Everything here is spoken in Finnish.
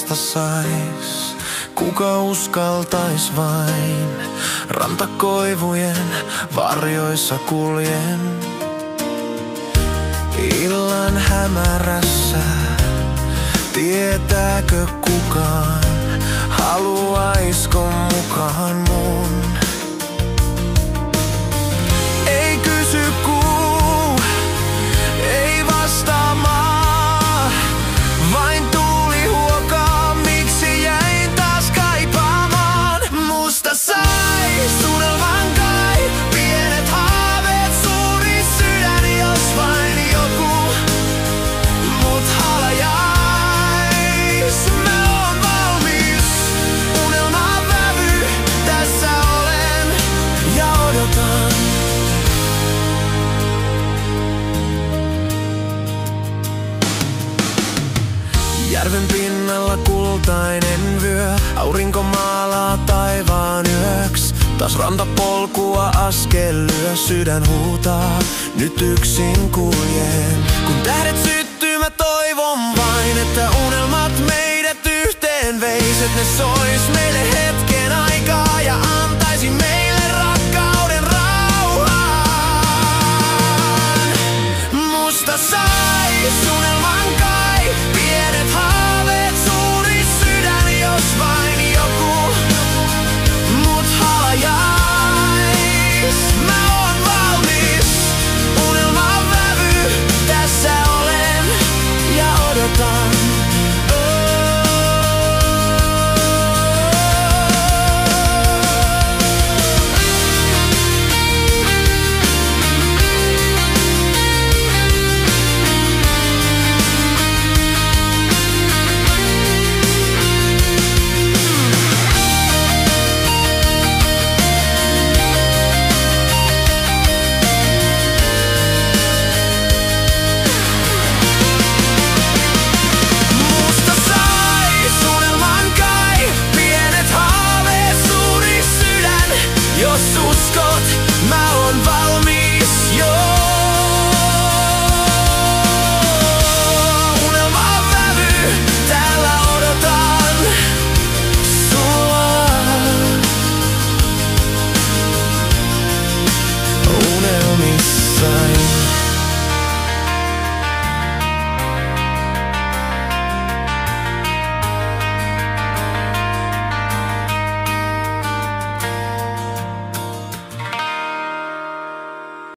vasta sais? Kuka uskaltais vain? Rantakoivujen varjoissa kuljen. Illan hämärässä, tietääkö kukaan? Haluaisko mukaan mun? Ei kysy kuu, ei vastaa maa, vain tuuli huokaa, miksi jäin taas kaipaamaan. Musta sais unelman kai, pienet haaveet, suuri sydän, jos vain joku mut halajais. Mä oon valmis, unelman vävy, tässä olen ja odotan. Järven pinnalla kultainen vyö, aurinko maalaa taivaan yöks. Taas rantapolkua askel lyö, sydän huutaa, nyt yksin kuljen. Kun tähdet syttyy, mä toivon vain, että unelmat meidät yhteen veis, et ne sois meille hetki.